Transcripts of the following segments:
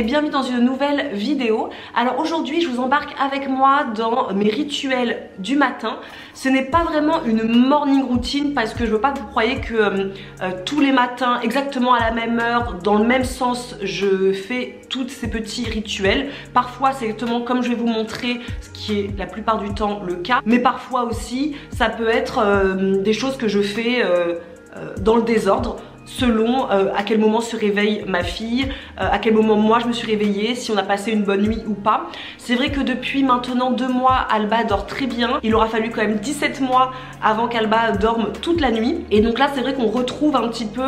et bienvenue dans une nouvelle vidéo. Alors aujourd'hui je vous embarque avec moi dans mes rituels du matin. Ce n'est pas vraiment une morning routine parce que je veux pas que vous croyiez que tous les matins exactement à la même heure, dans le même sens, je fais tous ces petits rituels. Parfois c'est exactement comme je vais vous montrer, ce qui est la plupart du temps le cas, mais parfois aussi ça peut être des choses que je fais dans le désordre, selon à quel moment se réveille ma fille, à quel moment moi je me suis réveillée, si on a passé une bonne nuit ou pas. C'est vrai que depuis maintenant 2 mois, Alba dort très bien. Il aura fallu quand même 17 mois avant qu'Alba dorme toute la nuit. Et donc là c'est vrai qu'on retrouve un petit peu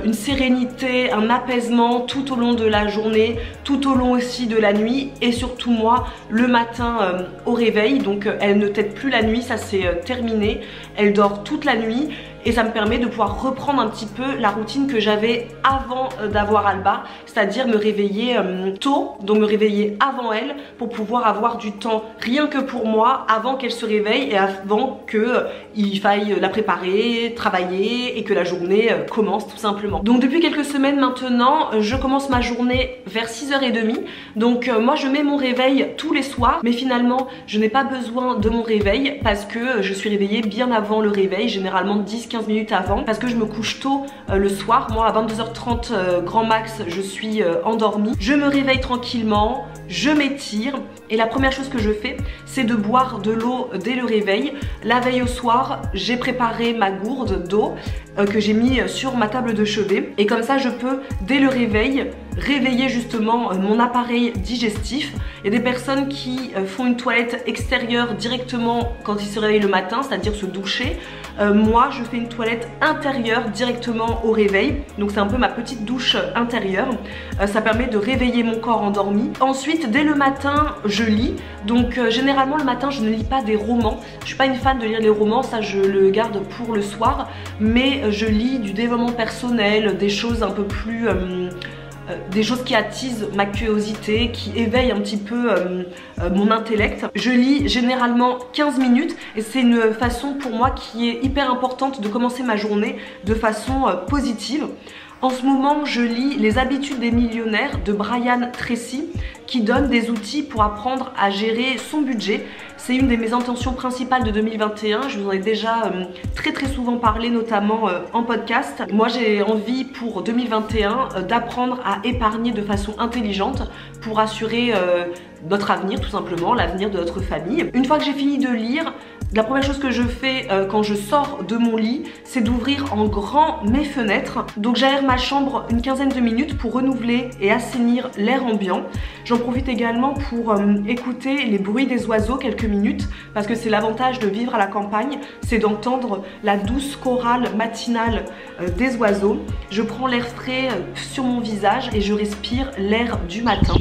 une sérénité, un apaisement tout au long de la journée, tout au long aussi de la nuit. Et surtout moi, le matin au réveil, donc elle ne tète plus la nuit, ça c'est terminé. Elle dort toute la nuit. Et ça me permet de pouvoir reprendre un petit peu la routine que j'avais avant d'avoir Alba, c'est-à-dire me réveiller tôt, donc me réveiller avant elle pour pouvoir avoir du temps rien que pour moi avant qu'elle se réveille et avant qu'il faille la préparer, travailler et que la journée commence tout simplement. Donc depuis quelques semaines maintenant, je commence ma journée vers 6h30. Donc moi je mets mon réveil tous les soirs, mais finalement je n'ai pas besoin de mon réveil parce que je suis réveillée bien avant le réveil, généralement 10-15 minutes avant, parce que je me couche tôt le soir. Moi à 22h30 grand max je suis endormie. Je me réveille tranquillement, je m'étire et la première chose que je fais c'est de boire de l'eau dès le réveil. La veille au soir j'ai préparé ma gourde d'eau que j'ai mis sur ma table de chevet et comme ça je peux dès le réveil réveiller justement mon appareil digestif. Il y a des personnes qui font une toilette extérieure directement quand ils se réveillent le matin, c'est-à-dire se doucher. Moi je fais une toilette intérieure directement au réveil, donc c'est un peu ma petite douche intérieure. Ça permet de réveiller mon corps endormi. Ensuite dès le matin je lis, donc généralement le matin je ne lis pas des romans. Je suis pas une fan de lire les romans, ça je le garde pour le soir, mais je lis du développement personnel, des choses un peu plus des choses qui attisent ma curiosité, qui éveillent un petit peu mon intellect. Je lis généralement 15 minutes et c'est une façon pour moi qui est hyper importante de commencer ma journée de façon positive. En ce moment, je lis Les habitudes des millionnaires de Brian Tracy qui donne des outils pour apprendre à gérer son budget. C'est une de mes intentions principales de 2021. Je vous en ai déjà très souvent parlé, notamment en podcast. Moi, j'ai envie pour 2021 d'apprendre à épargner de façon intelligente pour assurer notre avenir, tout simplement, l'avenir de notre famille. Une fois que j'ai fini de lire, la première chose que je fais quand je sors de mon lit, c'est d'ouvrir en grand mes fenêtres. Donc j'aère ma chambre une quinzaine de minutes pour renouveler et assainir l'air ambiant. J'en profite également pour écouter les bruits des oiseaux quelques minutes parce que c'est l'avantage de vivre à la campagne, c'est d'entendre la douce chorale matinale des oiseaux. Je prends l'air frais sur mon visage et je respire l'air du matin.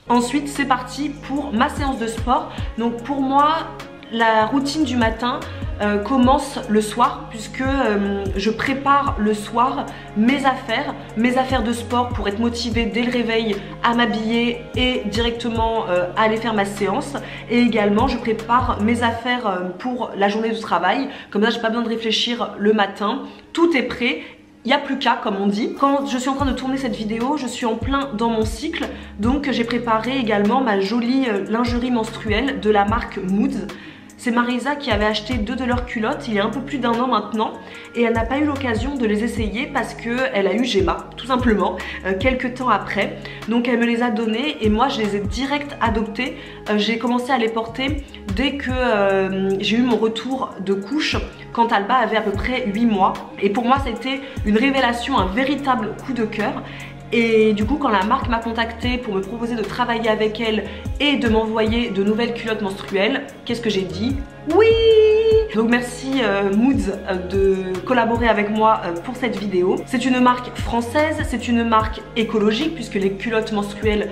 Ensuite c'est parti pour ma séance de sport. Donc pour moi la routine du matin commence le soir puisque je prépare le soir mes affaires de sport pour être motivée dès le réveil à m'habiller et directement à aller faire ma séance. Et également je prépare mes affaires pour la journée de travail, comme ça j'ai pas besoin de réfléchir le matin, tout est prêt. Il n'y a plus qu'à, comme on dit. Quand je suis en train de tourner cette vidéo, je suis en plein dans mon cycle. Donc j'ai préparé également ma jolie lingerie menstruelle de la marque Moods. C'est Marisa qui avait acheté 2 de leurs culottes il y a un peu plus d'1 an maintenant. Et elle n'a pas eu l'occasion de les essayer parce qu'elle a eu Gemma, tout simplement, quelques temps après. Donc elle me les a données et moi je les ai direct adoptées. J'ai commencé à les porter dès que j'ai eu mon retour de couche, quand Alba avait à peu près 8 mois. Et pour moi c'était une révélation, un véritable coup de cœur. Et du coup quand la marque m'a contactée pour me proposer de travailler avec elle et de m'envoyer de nouvelles culottes menstruelles, qu'est-ce que j'ai dit? Oui! Donc merci Moods de collaborer avec moi pour cette vidéo. C'est une marque française, c'est une marque écologique puisque les culottes menstruelles,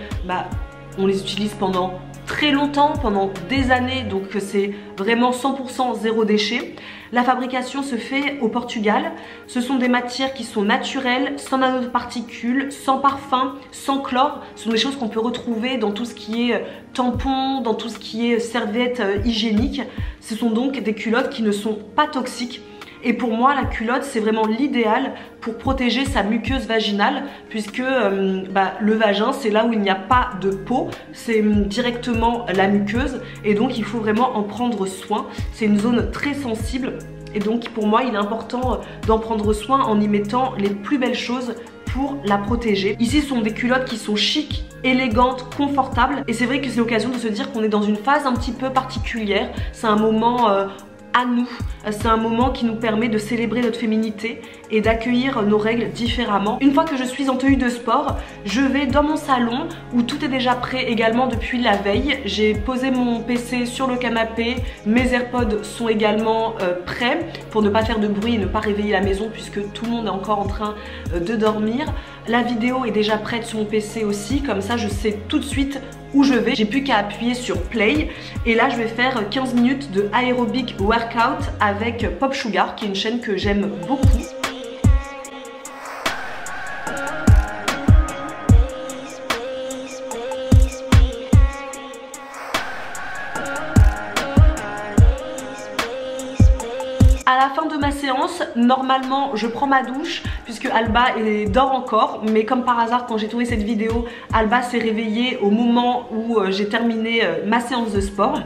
on les utilise pendant très longtemps, pendant des années, donc c'est vraiment 100% zéro déchet. La fabrication se fait au Portugal. Ce sont des matières qui sont naturelles, sans nanoparticules, sans parfum, sans chlore. Ce sont des choses qu'on peut retrouver dans tout ce qui est tampons, dans tout ce qui est serviettes hygiéniques. Ce sont donc des culottes qui ne sont pas toxiques. Et pour moi, la culotte, c'est vraiment l'idéal pour protéger sa muqueuse vaginale, puisque le vagin, c'est là où il n'y a pas de peau, c'est directement la muqueuse, et donc il faut vraiment en prendre soin. C'est une zone très sensible, et donc pour moi, il est important d'en prendre soin en y mettant les plus belles choses pour la protéger. Ici, ce sont des culottes qui sont chic, élégantes, confortables, et c'est vrai que c'est l'occasion de se dire qu'on est dans une phase un petit peu particulière. C'est un moment à nous, c'est un moment qui nous permet de célébrer notre féminité et d'accueillir nos règles différemment. Une fois que je suis en tenue de sport, je vais dans mon salon où tout est déjà prêt également depuis la veille. J'ai posé mon PC sur le canapé, mes AirPods sont également prêts pour ne pas faire de bruit et ne pas réveiller la maison puisque tout le monde est encore en train de dormir. La vidéo est déjà prête sur mon PC aussi, comme ça je sais tout de suite où je vais. J'ai plus qu'à appuyer sur play et là je vais faire 15 minutes de aerobic workout avec Pop Sugar qui est une chaîne que j'aime beaucoup. À la fin de ma séance, normalement je prends ma douche puisque Alba dort encore, mais comme par hasard quand j'ai tourné cette vidéo, Alba s'est réveillée au moment où j'ai terminé ma séance de sport.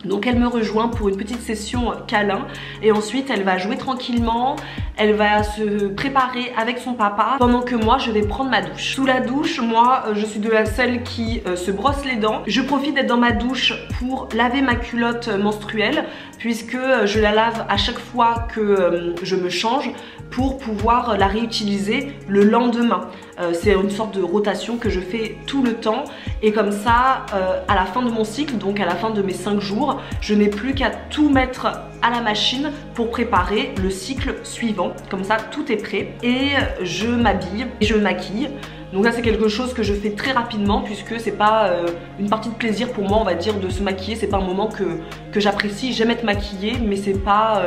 Donc elle me rejoint pour une petite session câlin et ensuite elle va jouer tranquillement, elle va se préparer avec son papa pendant que moi je vais prendre ma douche. Sous la douche, moi je suis de celle qui se brosse les dents. Je profite d'être dans ma douche pour laver ma culotte menstruelle puisque je la lave à chaque fois que je me change pour pouvoir la réutiliser le lendemain. C'est une sorte de rotation que je fais tout le temps et comme ça à la fin de mon cycle, donc à la fin de mes 5 jours, je n'ai plus qu'à tout mettre à la machine pour préparer le cycle suivant. Comme ça tout est prêt et je m'habille et je me maquille. Donc là c'est quelque chose que je fais très rapidement puisque c'est pas une partie de plaisir pour moi, on va dire, de se maquiller. C'est pas un moment que j'apprécie. J'aime être maquillée mais c'est pas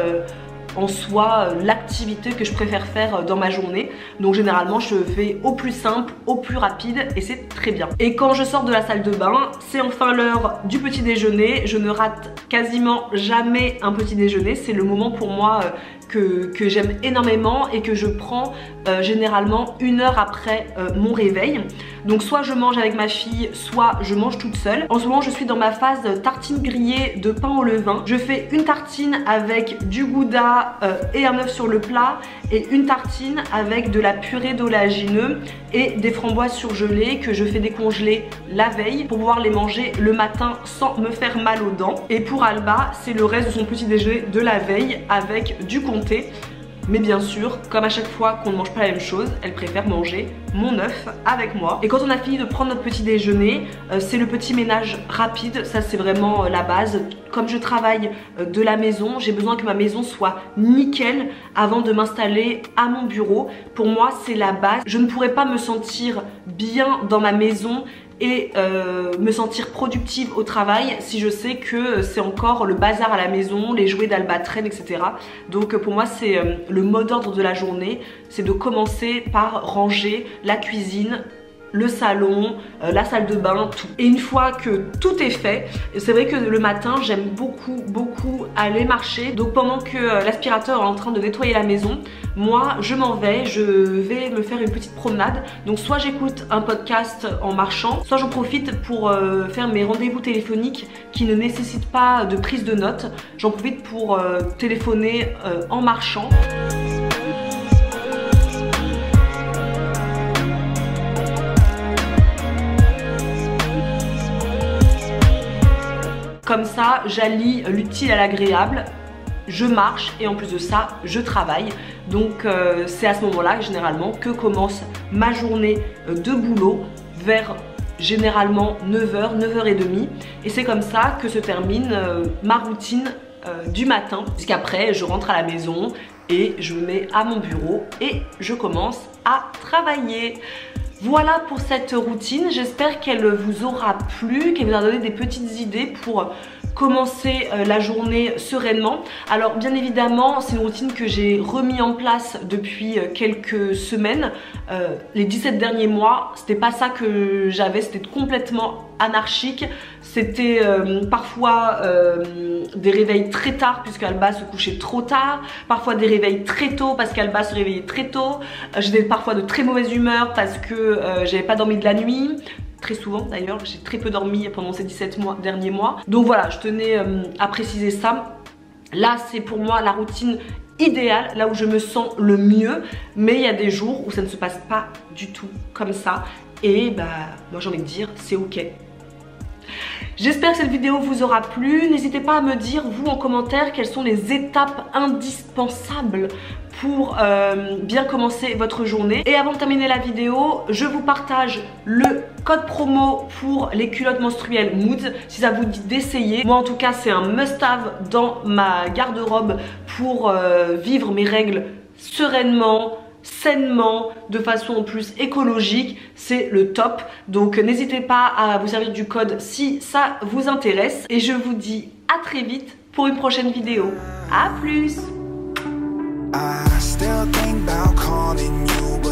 en soi l'activité que je préfère faire dans ma journée. Donc généralement je fais au plus simple, au plus rapide et c'est très bien. Et quand je sors de la salle de bain, c'est enfin l'heure du petit déjeuner. Je ne rate quasiment jamais un petit déjeuner. C'est le moment pour moi que j'aime énormément et que je prends généralement 1 heure après mon réveil. Donc soit je mange avec ma fille, soit je mange toute seule. En ce moment je suis dans ma phase tartine grillée de pain au levain. Je fais une tartine avec du gouda et un œuf sur le plat et une tartine avec de la purée d'oléagineux et des framboises surgelées que je fais décongeler la veille pour pouvoir les manger le matin sans me faire mal aux dents. Et pour Alba, c'est le reste de son petit déjeuner de la veille avec du comté. Mais bien sûr, comme à chaque fois qu'on ne mange pas la même chose, elle préfère manger mon œuf avec moi. Et quand on a fini de prendre notre petit déjeuner, c'est le petit ménage rapide. Ça c'est vraiment la base. Comme je travaille de la maison, j'ai besoin que ma maison soit nickel avant de m'installer à mon bureau. Pour moi c'est la base. Je ne pourrais pas me sentir bien dans ma maison et me sentir productive au travail si je sais que c'est encore le bazar à la maison, les jouets d'Alba traînent, etc. Donc pour moi c'est le mot d'ordre de la journée, c'est de commencer par ranger la cuisine, le salon, la salle de bain, tout. Et une fois que tout est fait, c'est vrai que le matin j'aime beaucoup aller marcher. Donc pendant que l'aspirateur est en train de nettoyer la maison, moi je m'en vais, je vais me faire une petite promenade. Donc soit j'écoute un podcast en marchant, soit j'en profite pour faire mes rendez-vous téléphoniques qui ne nécessitent pas de prise de notes. J'en profite pour téléphoner en marchant. Comme ça, j'allie l'utile à l'agréable, je marche et en plus de ça, je travaille. Donc c'est à ce moment-là, généralement, que commence ma journée de boulot vers généralement 9h, 9h30. Et c'est comme ça que se termine ma routine du matin. Puisqu'après, je rentre à la maison et je me mets à mon bureau et je commence à travailler. Voilà pour cette routine, j'espère qu'elle vous aura plu, qu'elle vous a donné des petites idées pour commencer la journée sereinement. Alors bien évidemment, c'est une routine que j'ai remis en place depuis quelques semaines. Les 17 derniers mois, c'était pas ça que j'avais, c'était complètement anarchique. C'était parfois des réveils très tard puisque Alba se couchait trop tard, parfois des réveils très tôt parce qu'Alba se réveillait très tôt. J'étais parfois de très mauvaise humeur parce que j'avais pas dormi de la nuit. Très souvent d'ailleurs, j'ai très peu dormi pendant ces 17 derniers mois. Donc voilà, je tenais à préciser ça. Là, c'est pour moi la routine idéale, là où je me sens le mieux. Mais il y a des jours où ça ne se passe pas du tout comme ça. Et bah, moi j'ai envie de dire, c'est ok. J'espère que cette vidéo vous aura plu. N'hésitez pas à me dire, vous en commentaire, quelles sont les étapes indispensables pour bien commencer votre journée. Et avant de terminer la vidéo, je vous partage le code promo pour les culottes menstruelles Moods, si ça vous dit d'essayer. Moi en tout cas, c'est un must-have dans ma garde-robe pour vivre mes règles sereinement, sainement, de façon en plus écologique, c'est le top. Donc n'hésitez pas à vous servir du code si ça vous intéresse. Et je vous dis à très vite pour une prochaine vidéo. À plus! I still think about calling you.